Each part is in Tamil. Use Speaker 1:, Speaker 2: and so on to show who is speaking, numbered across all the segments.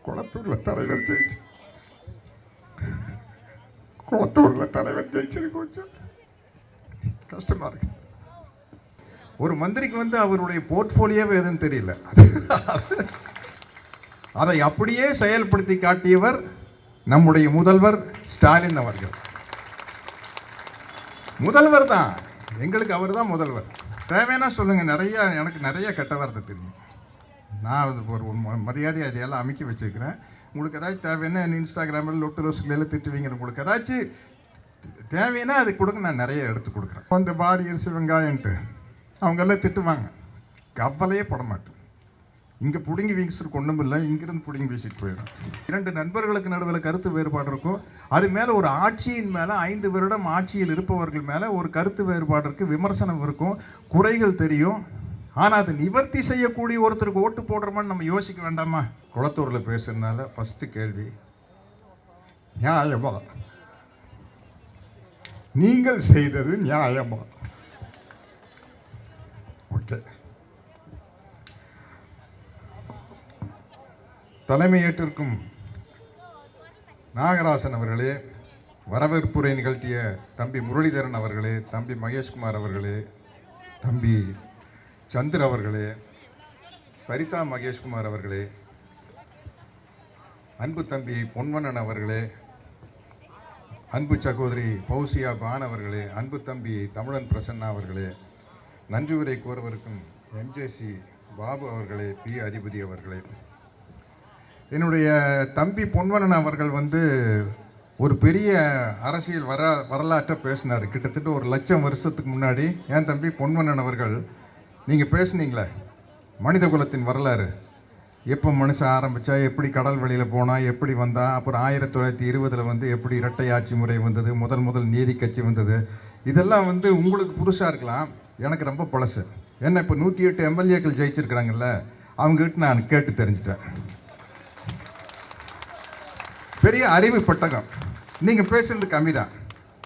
Speaker 1: குளத்தூர்ல தலைவர் ஜெயிச்சு, குளத்தூர்ல தலைவர் ஜெயிச்சது கொஞ்சம் கஷ்டமா இருக்கு. ஒரு மந்திரிக்கு வந்து அவருடைய போர்ட்போலியோவே எதுன்னு தெரியல. அதை அப்படியே செயல்படுத்தி காட்டியவர் நம்முடைய முதல்வர் ஸ்டாலின் அவர்கள். முதல்வர் தான் எங்களுக்கு, அவர் தான் முதல்வர். தேவைன்னா சொல்லுங்க, எனக்கு நிறைய கெட்ட வார்த்தை தெரியும். நான் ஒரு மரியாதை அதையெல்லாம் அமைக்க வச்சுருக்கிறேன். உங்களுக்கு ஏதாச்சும் தேவைன்னா இன்ஸ்டாகிராமில் லொட்டு ரோஸ்களில் திட்டுவீங்க. உங்களுக்கு ஏதாச்சும் தேவைன்னா அது கொடுங்க, நான் நிறைய எடுத்து கொடுக்குறேன். அந்த பாடி அரிசி வெங்காயன்ட்டு அவங்கெல்லாம் திட்டுவாங்க, கவலையே பட மாட்டேன். இங்கே பிடுங்கி வீசிட்டு ஒன்றும் இல்லை, இங்கிருந்து பிடுங்கி வீசிட்டு போயிடும். 2 நண்பர்களுக்கு நடுவில் கருத்து வேறுபாடு இருக்கும். அது மேலே ஒரு ஆட்சியின் மேலே 5 வருடம் ஆட்சியில் இருப்பவர்கள் மேலே ஒரு கருத்து வேறுபாடு இருக்குது, விமர்சனம் இருக்கும், குறைகள் தெரியும். ஆனால் அதை நிவர்த்தி செய்யக்கூடிய ஒருத்தருக்கு ஓட்டு போடுறோமான்னு நம்ம யோசிக்க வேண்டாமா? குளத்தூரில் பேசுறதுனால ஃபஸ்ட்டு கேள்வி, நியாயமா? நீங்கள் செய்தது நியாயமா? ஓகே. தலைமையேற்றிருக்கும் நாகராசன் அவர்களே, வரவேற்புரை நிகழ்த்திய தம்பி முரளிதரன் அவர்களே, தம்பி மகேஷ்குமார் அவர்களே, தம்பி சந்திர அவர்களே, சரிதா மகேஷ்குமார் அவர்களே, அன்பு தம்பி பொன்வண்ணன் அவர்களே, அன்பு சகோதரி பௌசியா பான் அவர்களே, அன்பு தம்பி தமிழன் பிரசன்னா அவர்களே, நன்றி உரை கூறவிருக்கும் எம்ஜேசி பாபு அவர்களே, பி அதிபதி அவர்களே, என்னுடைய தம்பி பொன்வண்ணன் அவர்கள் வந்து ஒரு பெரிய அரசியல் வரலாற்றை பேசினார். கிட்டத்தட்ட 1,00,000 வருஷத்துக்கு முன்னாடி என் தம்பி பொன்வண்ணன் அவர்கள், நீங்கள் பேசுனீங்களே மனித குலத்தின் வரலாறு, எப்போ மனுஷன் ஆரம்பித்தா, எப்படி கடல் வழியில் போனால், எப்படி வந்தால், அப்புறம் 1920 வந்து எப்படி இரட்டை ஆட்சி முறை வந்தது, முதல் நீதி கட்சி வந்தது, இதெல்லாம் வந்து உங்களுக்கு புதுசாக இருக்கலாம், எனக்கு ரொம்ப பழசு. என்ன இப்போ 108 எம்எல்ஏக்கள் ஜெயிச்சிருக்கிறாங்கல்ல, அவங்ககிட்ட நான் கேட்டு தெரிஞ்சிட்டேன். பெரிய அறிவு பட்டகம். நீங்கள் பேசுறது கம்மி தான்.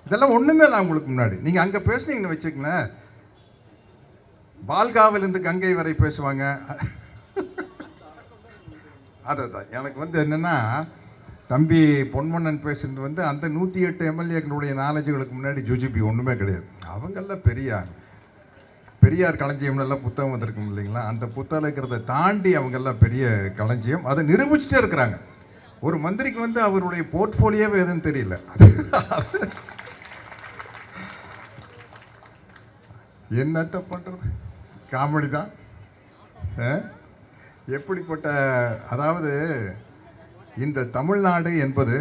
Speaker 1: இதெல்லாம் ஒன்றுமே இல்லை அவங்களுக்கு முன்னாடி. நீங்கள் அங்கே பேசுனீங்கன்னு வச்சுக்கங்களேன், பால்காவிலிருந்து கங்கை வரை பேசுவாங்க. அதுதான் எனக்கு வந்து என்னென்னா, தம்பி பொன்வண்ணன் பேசுறது வந்து அந்த 108 எம்எல்ஏக்களுடைய நாலேஜுகளுக்கு முன்னாடி ஜுஜிபி ஒன்றுமே கிடையாது. அவங்கெல்லாம் பெரியார் களஞ்சியம்லாம் புத்தகம் வந்திருக்கும் இல்லைங்களா, அந்த புத்தகம் இருக்கிறத தாண்டி அவங்கெல்லாம் பெரிய களஞ்சியம். அதை நிரூபிச்சுட்டே இருக்கிறாங்க. ஒரு மந்திரிக்கு வந்து அவருடைய போர்ட்போலியோவே எதுன்னு தெரியல. என்னத்த பண்றது, காமெடி தான். எப்படிப்பட்ட, அதாவது இந்த தமிழ்நாடு என்பது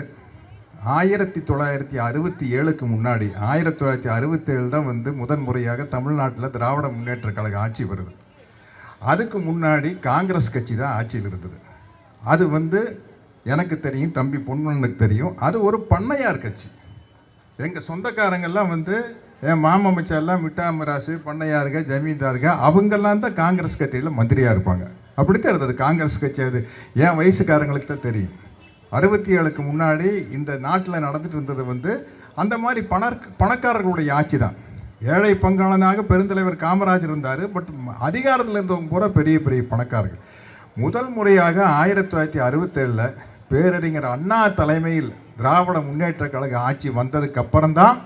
Speaker 1: 1967க்கு முன்னாடி, 1967 தான் வந்து முதன்முறையாக தமிழ்நாட்டில் திராவிட முன்னேற்ற கழக ஆட்சி வருது. அதுக்கு முன்னாடி காங்கிரஸ் கட்சி தான் ஆட்சியில் இருந்தது. அது வந்து எனக்கு தெரியும், தம்பி பொன்வண்ணனுக்கு தெரியும். அது ஒரு பண்ணையார் கட்சி. எங்கள் சொந்தக்காரங்கெல்லாம் வந்து என் மாமச்செல்லாம் மிட்டாமராசு, பண்ணையாருங்க, ஜமீன்தாருங்க, அவங்கெல்லாம் தான் காங்கிரஸ் கட்சியில் மந்திரியாக இருப்பாங்க. அப்படித்தான் இருந்தது காங்கிரஸ் கட்சி. அது என் வயசுக்காரங்களுக்கு தான் தெரியும். 67க்கு முன்னாடி இந்த நாட்டில் நடந்துட்டு இருந்தது வந்து அந்த மாதிரி பணக்காரர்களுடைய ஆட்சி தான். ஏழை பங்காளனாக பெருந்தலைவர் காமராஜர் இருந்தார். பட் அதிகாரத்தில் இருந்தவங்க பூரா பெரிய பெரிய பணக்காரர்கள். முதல் முறையாக 1967 பேரறிஞர் அண்ணா தலைமையில் திராவிட முன்னேற்ற கழக ஆட்சி வந்ததுக்கு அப்புறம்தான்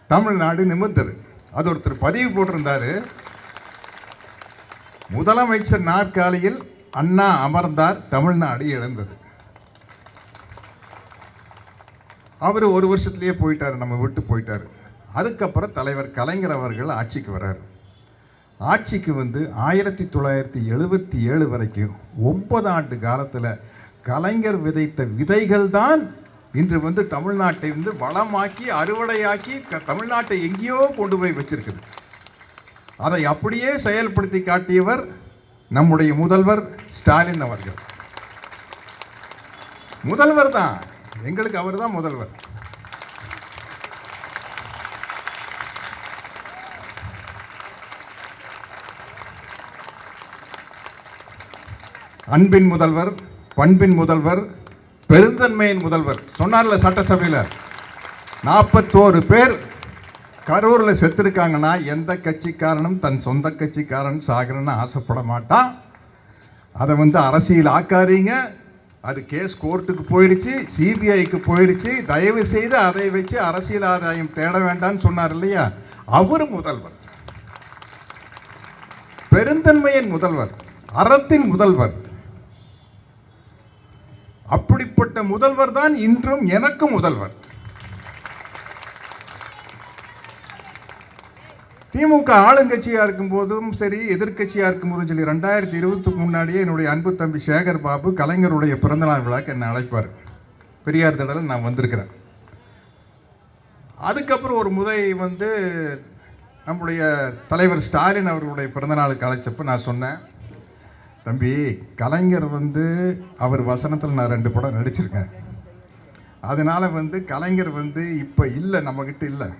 Speaker 1: தமிழ்நாடு நிமிர்ந்தது. அது ஒருத்தர் பதிவு போட்டிருந்தாரு, முதலமைச்சர் நாற்காலியில் அண்ணா அமர்ந்தார், தமிழ்நாடு இழந்தது. அவர் 1 வருஷத்துலேயே போயிட்டாரு, நம்ம விட்டு போயிட்டாரு. அதுக்கப்புறம் தலைவர் கலைஞர் அவர்கள் ஆட்சிக்கு வர்றார். ஆட்சிக்கு வந்து 1977 வரைக்கும் 9 ஆண்டு காலத்தில் கலைஞர் விதைத்த விதைகள் தான் இன்று வந்து தமிழ்நாட்டை வந்து வளமாக்கி அறுவடையாக்கி தமிழ்நாட்டை எங்கேயோ கொண்டு போய் வச்சிருக்குது. அதை அப்படியே செயல்படுத்தி காட்டியவர் நம்முடைய முதல்வர் ஸ்டாலின் அவர்கள். முதல்வர் தான் எங்களுக்கு, அவர் தான் முதல்வர். அன்பின் முதல்வர், பண்பின் முதல்வர், பெருந்தன்மையின் முதல்வர் சொன்னார்ல சட்டசபையில். 41 பேர் கரூரில் செத்துருக்காங்கன்னா எந்த கட்சிக்காரனும் தன் சொந்த கட்சிக்காரன் சாகிறன்னு ஆசைப்பட மாட்டான். அதை வந்து அரசியல் ஆக்காதீங்க. அது கேஸ் கோர்ட்டுக்கு போயிடுச்சு, சிபிஐக்கு போயிடுச்சு. தயவு செய்து அதை வச்சு அரசியல் ஆதாயம் தேட வேண்டாம்னு சொன்னார் இல்லையா, அவர் முதல்வர், பெருந்தன்மையின் முதல்வர், அறத்தின் முதல்வர். அப்படிப்பட்ட முதல்வர் தான் இன்றும் எனக்கு முதல்வர். திமுக ஆளுங்கட்சியா இருக்கும் போதும் சரி, எதிர்கட்சியா இருக்கும் போதும் சரி, 2020 முன்னாடியே என்னுடைய அன்பு தம்பி சேகர் பாபு கலைஞருடைய பிறந்தநாள் விழாக்கு என்னை அழைப்பார். பெரியார் திடலில் நான் வந்திருக்கிறேன். அதுக்கப்புறம் ஒரு முறை வந்து நம்முடைய தலைவர் ஸ்டாலின் அவர்களுடைய பிறந்தநாளுக்கு அழைச்சப்ப நான் சொன்னேன், தம்பி கலைஞர் வந்து அவர் வசனத்தில் நான் 2 படம் நடிச்சிருக்கேன். அதனால வந்து கலைஞர் வந்து இப்போ இல்லை, நம்மக்கிட்ட இல்லை,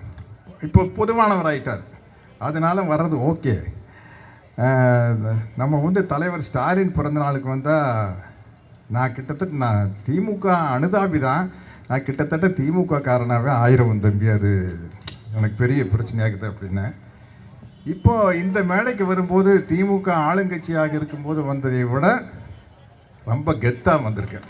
Speaker 1: இப்போ பொதுவானவர் ஆயிட்டார். அதனால வர்றது ஓகே. நம்ம வந்து தலைவர் ஸ்டாலின் பிறந்த நாளுக்கு வந்தால் நான் கிட்டத்தட்ட நான் திமுக அனுதாபி தான். நான் கிட்டத்தட்ட திமுக காரனாகவே 1000 தம்பி, அது எனக்கு பெரிய பிரச்சனையாகுது அப்படின்னு. இப்போ இந்த மேடைக்கு வரும்போது திமுக ஆளுங்கட்சியாக இருக்கும்போது வந்ததை விட ரொம்ப கெத்தாக வந்திருக்கேன்.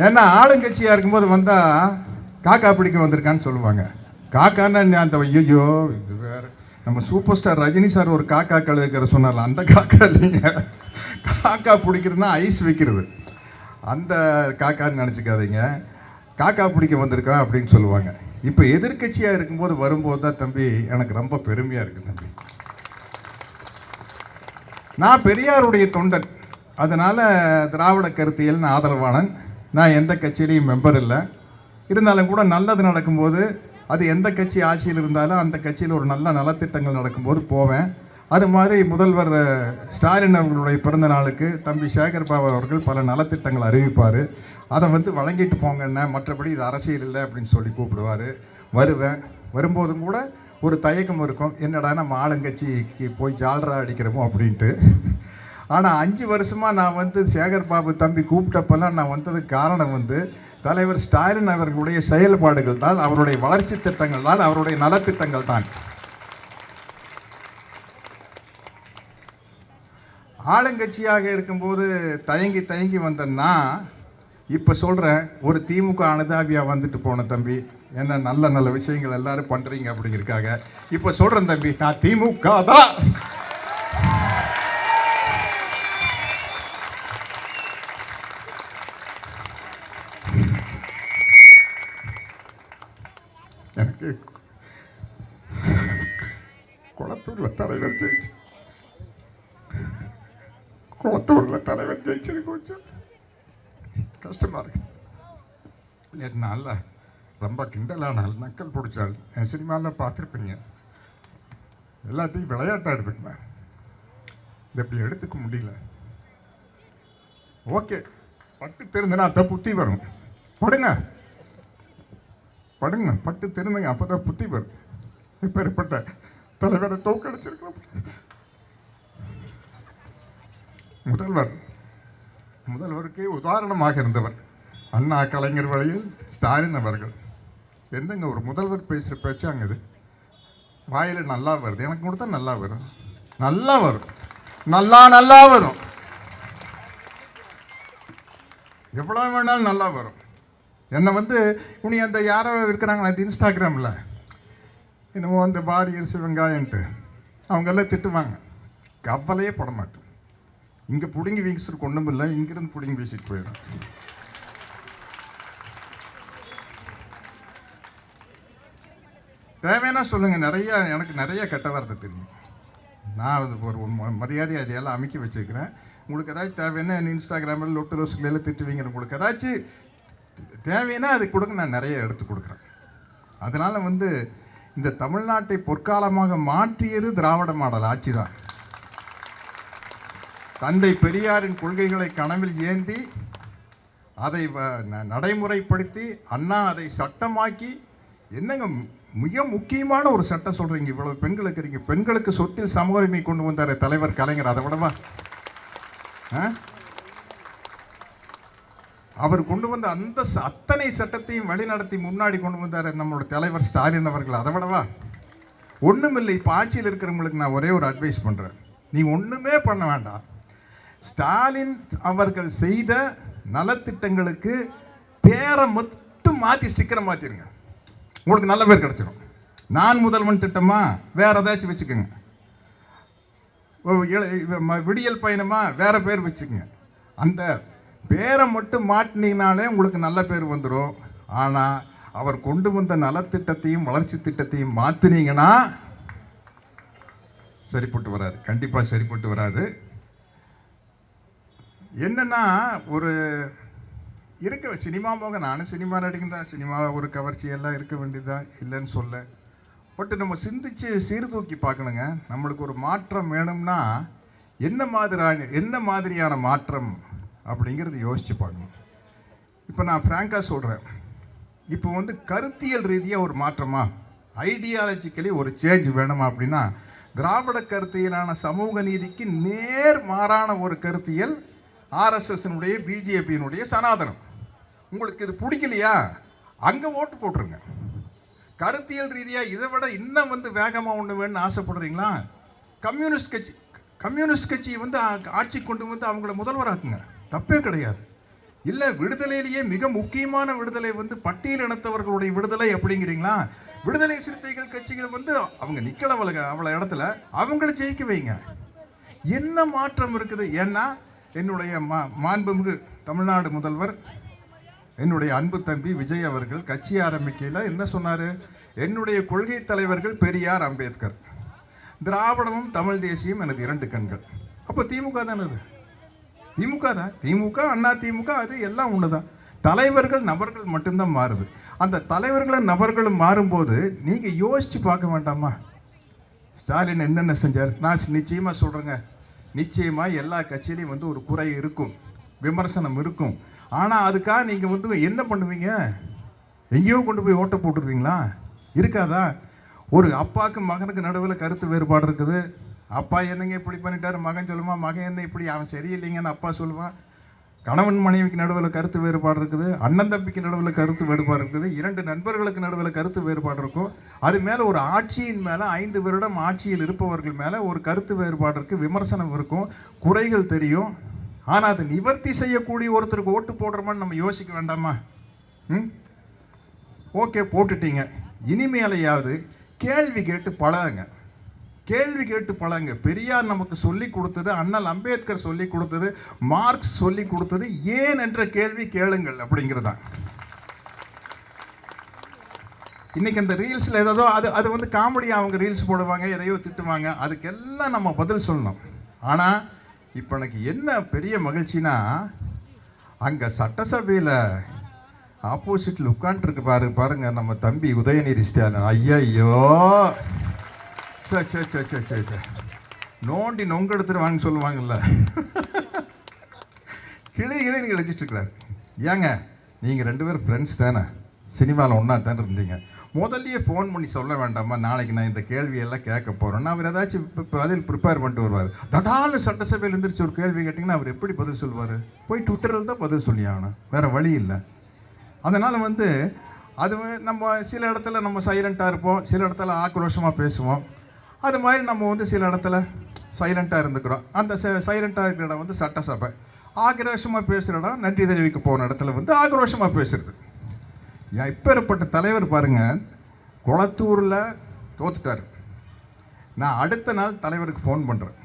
Speaker 1: ஏன்னா ஆளுங்கட்சியாக இருக்கும்போது வந்தால் காக்கா பிடிக்க வந்திருக்கான்னு சொல்லுவாங்க. காக்கான்னு அந்த ஐயோ இது வேறு, நம்ம சூப்பர் ஸ்டார் ரஜினி சார் ஒரு காக்கா கழுதுக்கிற சொன்னார்ல, அந்த காக்கா இல்லைங்க. காக்கா பிடிக்கிறதுனா ஐஸ் வைக்கிறது, அந்த காக்கான்னு நினச்சிக்காதீங்க. காக்கா பிடிக்க வந்திருக்கோம் அப்படின்னு சொல்லுவாங்க. இப்போ எதிர்கட்சியாக இருக்கும்போது வரும்போது தான் தம்பி எனக்கு ரொம்ப பெருமையாக இருக்குது தம்பி. நான் பெரியாருடைய தொண்டன், அதனால் திராவிட கருத்தியல் ஆதரவானன். நான் எந்த கட்சியிலையும் மெம்பர் இல்லை. இருந்தாலும் கூட நல்லது நடக்கும்போது, அது எந்த கட்சி ஆட்சியில் இருந்தாலும் அந்த கட்சியில் ஒரு நல்ல நலத்திட்டங்கள் நடக்கும்போது போவேன். அது மாதிரி முதல்வர் ஸ்டாலின் அவர்களுடைய பிறந்த நாளுக்கு தம்பி சேகர் பாபு அவர்கள் பல நலத்திட்டங்கள் அறிவிப்பார். அதை வந்து வழங்கிட்டு போங்கன்னா, மற்றபடி இது அரசியல் இல்லை அப்படின்னு சொல்லி கூப்பிடுவார். வருவேன். வரும்போதும் கூட ஒரு தயக்கம் இருக்கும், என்னடா நம்ம ஆளுங்கட்சிக்கு போய் ஜால்ரா அடிக்கிறோமோ அப்படின்ட்டு. ஆனால் 5 வருஷமாக நான் வந்து சேகர் பாபு தம்பி கூப்பிட்டப்பெல்லாம் நான் வந்ததுக்கு காரணம் வந்து தலைவர் ஸ்டாலின் அவர்களுடைய செயல்பாடுகள் தான், அவருடைய வளர்ச்சி திட்டங்கள் தான், அவருடைய நலத்திட்டங்கள் தான். ஆளுங்கட்சியாக இருக்கும்போது தயங்கி தயங்கி வந்தேன்னா, இப்போ சொல்கிறேன், ஒரு திமுக அனுதாபியாக வந்துட்டு போன தம்பி, என்ன நல்ல நல்ல விஷயங்கள் எல்லாரும் பண்ணுறீங்க அப்படிங்கிறதுக்காக இப்போ சொல்கிறேன் தம்பி, நான் திமுக தான். எனக்கு குளத்தூரில் தலைவர் ஜெயிச்சு, குளத்தூரில் தலைவர் ஜெயிச்சது கொஞ்சம் கஷ்டமாக இருக்கு. நேற்று நாளில் ரொம்ப கிண்டலானால், நக்கல் பிடிச்சால், என் சினிமாவில் பார்த்துருப்பீங்க. எல்லாத்தையும் விளையாட்டாக எடுத்துக்கினேன். இதை இப்படி எடுத்துக்க முடியல. ஓகே, பட்டு தெரிந்துனா அந்த புத்தி வரும். படுங்க படுங்க, பட்டு தெரிந்துங்க, அப்போ தான் புத்தி வரும். இப்பேற்பட்ட தலைவரை தோக்கடிச்சிருக்கிறோம். முதல்வருக்கு உதாரணமாக இருந்தவர் அண்ணா கலைஞர் வழியில் ஸ்டாலின் அவர்கள். என்னங்க ஒரு முதல்வர் பேசுகிற பேச்சாங்க இது, வாயில் நல்லா வருது. எனக்கு கொடுத்தா நல்லா வரும், நல்லா வரும், நல்லா வரும், எவ்வளோ வேணாலும் நல்லா வரும். என்னை வந்து உனி அந்த யாரோ இருக்கிறாங்களா அந்த இன்ஸ்டாகிராமில், என்னமோ அந்த பாடி அரிசி வெங்காயன்ட்டு அவங்கெல்லாம் திட்டுவாங்க. கவலையே பட மாட்டேன். இங்கே பிடுங்கி வீசிட்டு ஒன்றும் இல்லை, இங்கிருந்து பிடுங்கி வீசிட்டு போயிடும். தேவைன்னா சொல்லுங்கள், எனக்கு நிறைய கெட்ட வார்த்தை தெரியும். நான் ஒரு மரியாதை அதையெல்லாம் அமைக்க வச்சுருக்கிறேன். உங்களுக்கு ஏதாச்சும் தேவைன்னா இன்ஸ்டாகிராமில் லொட்டு ரோஸ்களெல்லாம் திட்டுவீங்க. உங்களுக்கு ஏதாச்சும் தேவைன்னா அது கொடுங்க, நான் நிறைய எடுத்து கொடுக்குறேன். அதனால் வந்து இந்த தமிழ்நாட்டை பொற்காலமாக மாற்றியது திராவிட மாடல் ஆட்சி தான். தந்தை பெரியாரின் கொள்கைகளை கனவில் ஏந்தி அதை நடைமுறைப்படுத்தி அண்ணா அதை சட்டமாக்கி, என்னங்க மிக முக்கியமான ஒரு சட்டம் சொல்றீங்க, இவ்வளவு பெண்களுக்கு இருக்கீங்க, பெண்களுக்கு சொத்தில் சம உரிமை கொண்டு வந்தார் தலைவர் கலைஞர். அதை விடவா அவர் கொண்டு வந்த அந்த அத்தனை சட்டத்தையும் வழிநடத்தி முன்னாடி கொண்டு வந்தார் நம்மளோட தலைவர் ஸ்டாலின் அவர்கள். அதை விடவா ஒன்றுமில்லை. இப்போ ஆட்சியில் இருக்கிறவங்களுக்கு நான் ஒரே ஒரு அட்வைஸ் பண்ணுறேன், நீ ஒன்றுமே பண்ண வேண்டாம். ஸ்டாலின் அவர்கள் செய்த நலத்திட்டங்களுக்கு பேரை மட்டும் மாற்றி ஸ்டிக்கரை மாற்றிருங்க, உங்களுக்கு நல்ல பேர் கிடைச்சிடும். நான் முதல்வன் திட்டமா வேற ஏதாச்சும் வச்சுக்கோங்க, விடியல் பயணமா வேற பேர் வச்சுக்கோங்க. அந்த பேரை மட்டும் மாட்டினீங்கனாலே உங்களுக்கு நல்ல பேர் வந்துடும். ஆனால் அவர் கொண்டு வந்த நலத்திட்டத்தையும் வளர்ச்சி திட்டத்தையும் மாற்றினீங்கன்னா சரிப்பட்டு வராது, கண்டிப்பாக சரிப்பட்டு வராது. என்னன்னா ஒரு இருக்க சினிமா போக நானும் சினிமா நடிகன், சினிமா ஒரு கவர்ச்சி எல்லாம் இருக்க வேண்டியதுதான், இல்லைன்னு சொல்ல. பட் நம்ம சிந்திச்சு சீர்தூக்கி பார்க்கணுங்க. நம்மளுக்கு ஒரு மாற்றம் வேணும்னா என்ன மாதிரியான மாற்றம் அப்படிங்கிறது யோசிச்சு பார்க்கணும். இப்போ நான் ஃப்ராங்காக சொல்கிறேன், இப்போ வந்து கருத்தியல் ரீதியாக ஒரு மாற்றமா, ஐடியாலஜிக்கலி ஒரு சேஞ்ச் வேணுமா அப்படின்னா, திராவிட கருத்தியலான சமூக நீதிக்கு நேர் மாறான ஒரு கருத்தியல் ஆர்எஸ்எஸ்னுடைய பிஜேபியினுடைய சனாதனம். உங்களுக்கு இது பிடிக்கலையா, அங்கே ஓட்டு போட்டுருங்க. கருத்தியல் ரீதியாக இதை விட இன்னும் வந்து வேகமாக ஒன்று வேணும்னு ஆசைப்படுறீங்களா, கம்யூனிஸ்ட் கட்சி வந்து ஆட்சி கொண்டு வந்து அவங்கள முதல்வராக்குங்க, தப்பே கிடையாது. இல்லை விடுதலையிலேயே மிக முக்கியமான விடுதலை வந்து பட்டியல் இனத்தவர்களுடைய விடுதலை அப்படிங்கிறீங்களா, விடுதலை சிறுத்தைகள் கட்சிகள் வந்து அவங்க நிற்கலவளுங்க அவ்வளோ இடத்துல, அவங்கள ஜெயிக்க வைங்க. என்ன மாற்றம் இருக்குது? ஏன்னா என்னுடைய மாண்புமிகு தமிழ்நாடு முதல்வர் என்னுடைய அன்பு தம்பி விஜய் அவர்கள் கட்சி ஆரம்பிக்கையில் என்ன சொன்னார், என்னுடைய கொள்கை தலைவர்கள் பெரியார், அம்பேத்கர், திராவிடமும் தமிழ் தேசியம் எனது இரண்டு கண்கள். அப்போ திமுக தானே, அது திமுக தான். திமுக அண்ணா திமுக அது எல்லாம் ஒன்று தான். தலைவர்கள் நபர்கள் மட்டும்தான் மாறுது. அந்த தலைவர்களும் நபர்களும் மாறும்போது நீங்கள் யோசிச்சு பார்க்க வேண்டாமா, ஸ்டாலின் என்னென்ன செஞ்சார்? நான் நிச்சயமாக சொல்கிறேங்க, நிச்சயமாக எல்லா கட்சியிலையும் வந்து ஒரு குறை இருக்கும், விமர்சனம் இருக்கும். ஆனால் அதுக்காக நீங்கள் வந்து என்ன பண்ணுவீங்க, எங்கேயோ கொண்டு போய் ஓட்ட போட்டுருவீங்களா? இருக்காதா? ஒரு அப்பாவுக்கு மகனுக்கு நடுவில் கருத்து வேறுபாடு இருக்குது. அப்பா என்னங்க இப்படி பண்ணிட்டாரு, மகன் சொல்லுவான், மகன் என்ன இப்படி, அவன் சரியில்லைங்கன்னு அப்பா சொல்லுவான். கணவன் மனைவிக்கு நடுவில் கருத்து வேறுபாடு இருக்குது, அண்ணன் தம்பிக்கு நடுவில் கருத்து வேறுபாடு இருக்குது, இரண்டு நண்பர்களுக்கு நடுவில் கருத்து வேறுபாடு இருக்கும். அது மேலே ஒரு ஆட்சியின் மேலே 5 வருடம் ஆட்சியில் இருப்பவர்கள் மேலே ஒரு கருத்து வேறுபாடு இருக்குது, விமர்சனம் இருக்கும், குறைகள் தெரியும். ஆனால் அதை நிவர்த்தி செய்யக்கூடிய ஒருத்தருக்கு ஓட்டு போடுறோமான்னு நம்ம யோசிக்க வேண்டாமா? ஓகே போட்டுட்டீங்க, இனிமேலையாவது கேள்வி கேட்டு பழகுங்க, கேள்வி கேட்டு பழங்க. பெரியார் நமக்கு சொல்லி கொடுத்தது, அண்ணல் அம்பேத்கர் சொல்லி கொடுத்தது, மார்க்ஸ் சொல்லி கொடுத்தது, ஏன் என்ற கேள்வி கேளுங்கள் அப்படிங்கிறதா. இன்னைக்கு அந்த ரீல்ஸில் ஏதோ அது வந்து காமெடியாக அவங்க ரீல்ஸ் போடுவாங்க, எதையோ திட்டுவாங்க, அதுக்கெல்லாம் நம்ம பதில் சொல்லணும். ஆனால் இப்போ எனக்கு என்ன பெரிய மகிழ்ச்சினா, அங்கே சட்டசபையில் ஆப்போசிட்டில் உட்காந்துருக்கு பாருங்க நம்ம தம்பி உதயநிதி ஸ்டாலின். ஐயோ சரி சரி சரி சரி சரி நோண்டி நொங்க எடுத்துட்டு வாங்க சொல்லுவாங்கல்ல, கிளின்னு கிழிச்சிட்டு இருக்கிறாரு. ஏங்க நீங்கள் 2 பேரும் ஃப்ரெண்ட்ஸ் தானே, சினிமாவில் ஒன்றா தானே இருந்தீங்க, முதல்லையே ஃபோன் பண்ணி சொல்ல வேண்டாமா, நாளைக்கு நான் இந்த கேள்வியெல்லாம் கேட்க போகிறேன்னா அவர் ஏதாச்சும் பதில் ப்ரிப்பேர் பண்ணிட்டு வருவார். தடால சட்டசபையில் இருந்துருச்சு ஒரு கேள்வி கேட்டிங்கன்னா அவர் எப்படி பதில் சொல்லுவார்? போய் ட்விட்டரில் தான் பதில் சொல்லி ஆகணும், வேறு வழி இல்லை. அதனால் வந்து அது நம்ம சில இடத்துல நம்ம சைலண்ட்டாக இருப்போம், சில இடத்துல ஆக்ரோஷமாக பேசுவோம். அது மாதிரி நம்ம வந்து சில இடத்துல சைலண்ட்டாக இருந்துக்கிறோம். அந்த சைலண்ட்டாக இருக்கிற இடம் வந்து சட்டசபை. ஆக்ரோஷமாக பேசுகிற இடம் நன்றி தெரிவிக்க போன இடத்துல வந்து ஆக்ரோஷமாக பேசுறது. இப்பேற்பட்ட தலைவர் பாருங்கள், குளத்தூரில் தோத்துட்டார். நான் அடுத்த நாள் தலைவருக்கு ஃபோன் பண்ணுறேன்,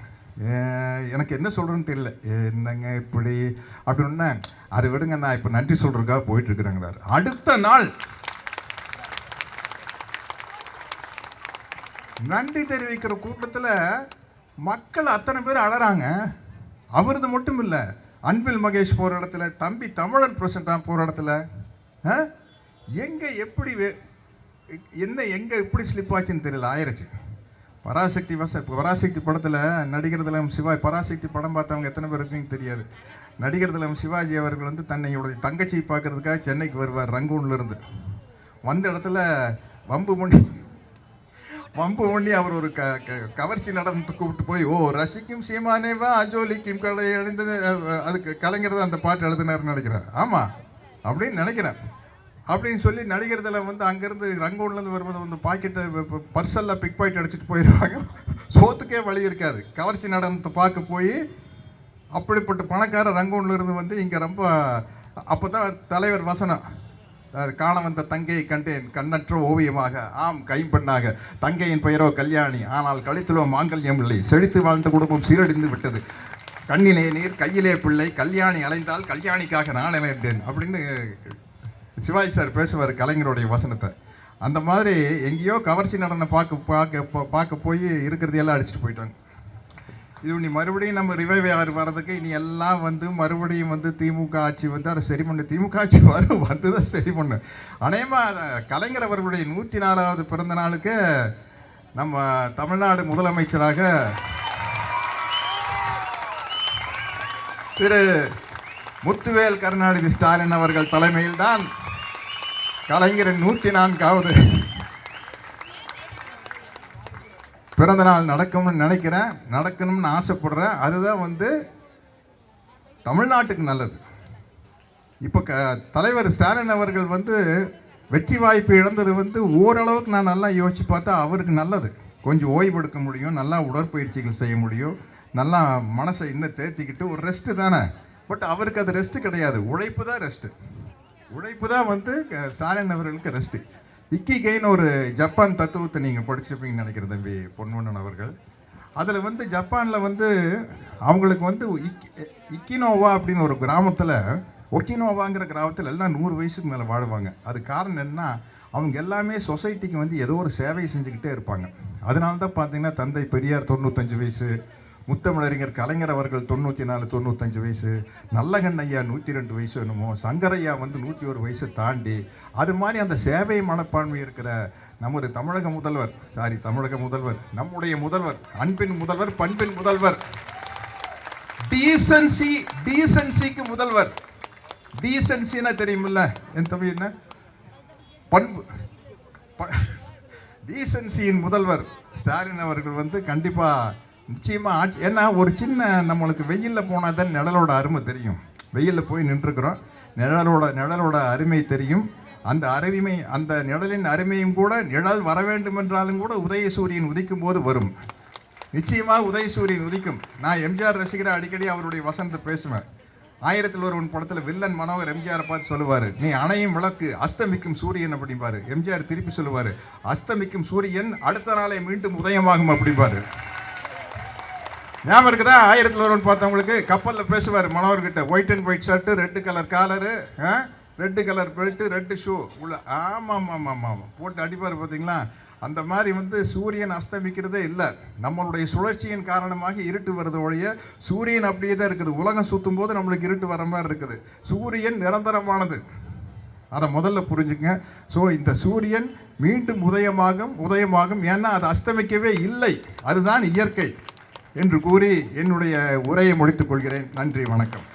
Speaker 1: எனக்கு என்ன சொல்கிறேன்னு தெரியல, என்னங்க இப்படி அப்படின்னா, அதை விடுங்க நான் இப்போ நன்றி சொல்கிறதுக்காக போயிட்டுருக்குறேங்கிறார். அடுத்த நாள் நன்றி தெரிவிக்கிற கூட்டத்தில் மக்கள் அத்தனை பேர் அழறாங்க. அவரது மட்டும் இல்லை, அன்பில் மகேஷ் போகிற இடத்துல, தம்பி தமிழன் பிரசண்டாக போகிற இடத்துல, எங்கே எப்படி எங்கே எப்படி ஸ்லிப் ஆச்சுன்னு தெரியல, ஆயிடுச்சு. பராசக்தி படத்தில் நடிகர் திலகம் சிவாஜி, பராசக்தி படம் பார்த்தவங்க எத்தனை பேர் இருக்குன்னு தெரியாது. நடிகர் திலகம் சிவாஜி அவர்கள் வந்து தன்னையுடைய தங்கச்சியை பார்க்கறதுக்காக சென்னைக்கு வருவார் ரங்கூன்லேருந்து. வந்த இடத்துல வம்பு பண்ணி வம்பு பண்ணி அவர் ஒரு கவர்ச்சி நடனத்தை கூப்பிட்டு போய், ஓ ரசிக்கும் சீமானேவா அஜோலிக்கும் கடை அழிந்தது, அதுக்கு கலைஞர் தான் அந்த பாட்டு எழுதினார்னு நினைக்கிறேன். ஆமாம் அப்படின்னு நினைக்கிறேன். அப்படின்னு சொல்லி நடிகர்தில் வந்து அங்கேருந்து ரங்கூன்லேருந்து வரும்போது வந்து பாக்கெட்டை பர்செல்லாம் பிக் பாக்கெட் அடிச்சுட்டு போயிடுவாங்க. சோத்துக்கே வழி இருக்காது. கவர்ச்சி நடனத்தை பார்க்க போய் அப்படிப்பட்ட பணக்கார ரங்கூன்ல இருந்து வந்து இங்கே ரொம்ப அப்போ தான் தலைவர் வசனம், காண வந்த தங்கையை கண்டேன் கண்ணற்ற ஓவியமாக, ஆம் கைம்பெண்ணாக, தங்கையின் பெயரோ கல்யாணி, ஆனால் கழித்துலோ மாங்கல்யம் இல்லை, செழித்து வாழ்ந்த குடும்பம் சீரடிந்து விட்டது, கண்ணிலே நீர் கையிலே பிள்ளை, கல்யாணி அலைந்தால் கல்யாணிக்காக நான் அலைந்தேன் அப்படின்னு சிவாஜி சார் பேசுவார் கலைஞருடைய வசனத்தை. அந்த மாதிரி எங்கேயோ கவர்ச்சி நடனம் பார்க்க போய் இருக்கிறது எல்லாம் அடிச்சுட்டு போயிட்டாங்க. இது நீ மறுபடியும் நம்ம ரிவைவ் வர்றதுக்கு இனி எல்லாம் வந்து மறுபடியும் வந்து திமுக ஆட்சி வந்து அதை சரி பண்ணு, திமுக ஆட்சி வந்து தான் சரி பண்ணு. அநேகமாக கலைஞர் அவர்களுடைய 104வது பிறந்த நாளுக்கு நம்ம தமிழ்நாடு முதலமைச்சராக திரு முத்துவேல் கருணாநிதி ஸ்டாலின் அவர்கள் தலைமையில் தான் கலைஞரின் 104வது பிறந்த நாள் நடக்கும்னு நினைக்கிறேன், நடக்கணும்னு ஆசைப்படுறேன். அதுதான் வந்து தமிழ்நாட்டுக்கு நல்லது. இப்போ தலைவர் ஸ்டாலின் அவர்கள் வந்து வெற்றி வாய்ப்பு இழந்தது வந்து ஓரளவுக்கு நான் நல்லா யோசிச்சு பார்த்தா அவருக்கு நல்லது. கொஞ்சம் ஓய்வு எடுக்க முடியும், நல்லா உடற்பயிற்சிகள் செய்ய முடியும், நல்லா மனசை இன்னும் தேர்த்திக்கிட்டு ஒரு ரெஸ்ட்டு தானே. பட் அவருக்கு அது ரெஸ்ட்டு கிடையாது, உழைப்பு தான் ரெஸ்ட்டு. உழைப்பு தான் வந்து ஸ்டாலின் அவர்களுக்கு ரெஸ்ட்டு. இக்கிகைன்னு ஒரு ஜப்பான் தத்துவத்தை நீங்கள் படிச்சிருப்பீங்கன்னு நினைக்கிற தம்பி பொன்வண்ணன் அவர்கள். அதில் வந்து ஜப்பானில் வந்து அவங்களுக்கு வந்து இக்கினோவா அப்படின்னு ஒரு கிராமத்தில், ஒக்கினோவாங்கிற கிராமத்தில் எல்லாம் 100 வயசுக்கு மேலே வாழுவாங்க. அது காரணம் என்னன்னா அவங்க எல்லாமே சொசைட்டிக்கு வந்து ஏதோ ஒரு சேவை செஞ்சுக்கிட்டே இருப்பாங்க. அதனால தான் பார்த்தீங்கன்னா தந்தை பெரியார் 95 வயசு, முத்தமிழறிஞர் கலைஞர் அவர்கள் 94 95 வயசு, நல்லகண்ண ஐயா 102 வயசு என்னமோ, சங்கரையா வந்து 101 வயசு தாண்டி, அது மாதிரி அந்த சேவை மனப்பான்மை இருக்கிற நம்முடைய தமிழக முதல்வர் நம்முடைய முதல்வர், அன்பின் முதல்வர், பண்பின் முதல்வர், டீசன்சிக்கு முதல்வர். டீசன்சின்னா தெரியுமில்ல என் தம்பி, என்ன பண்பு, டீசன்சியின் முதல்வர் ஸ்டாலின் அவர்கள் வந்து கண்டிப்பா நிச்சயமா ஆட்சி. ஏன்னா ஒரு சின்ன நம்மளுக்கு வெயிலில் போனால் தான் நிழலோட அருமை தெரியும். வெயிலில் போய் நின்றுக்கிறோம், நிழலோட அருமை தெரியும். அந்த நிழலின் அருமையும் கூட, நிழல் வர வேண்டும் என்றாலும் கூட உதயசூரியன் உதிக்கும் போது வரும். நிச்சயமாக உதயசூரியன் உதிக்கும். நான் எம்ஜிஆர் ரசிகரை அடிக்கடி அவருடைய வசனத்தை பேசுவேன். 1000 ஒருவன் படத்தில் வில்லன் மனோகர் எம்ஜிஆரை பார்த்து சொல்லுவார், நீ அணையும் விளக்கு அஸ்தமிக்கும் சூரியன் அப்படிம்பாரு. எம்ஜிஆர் திருப்பி சொல்லுவார், அஸ்தமிக்கும் சூரியன் அடுத்த நாளை மீண்டும் உதயமாகும் அப்படிம்பாரு. ஞாபகம் இருக்குதா? 1000 ஒருவன் பார்த்தவங்களுக்கு கப்பலில் பேசுவார் மனோகர்கிட்ட, white and white shirt, red colour collar, red colour belt, red shoe உள்ள, ஆமாம் போட்டு அடிப்பார் பார்த்தீங்களா? அந்த மாதிரி வந்து சூரியன் அஸ்தமிக்கிறதே இல்லை. நம்மளுடைய சுழற்சியின் காரணமாக இருட்டு வருது ஒழிய சூரியன் அப்படியே தான் இருக்குது. உலகம் சுற்றும் போது நம்மளுக்கு இருட்டு வர மாதிரி இருக்குது. சூரியன் நிரந்தரமானது, அதை முதல்ல புரிஞ்சுங்க. ஸோ இந்த சூரியன் மீண்டும் உதயமாகும். ஏன்னா அது அஸ்தமிக்கவே இல்லை, அதுதான் இயற்கை என்று கூறி என்னுடைய உரையை முடித்துக் கொள்கிறேன். நன்றி, வணக்கம்.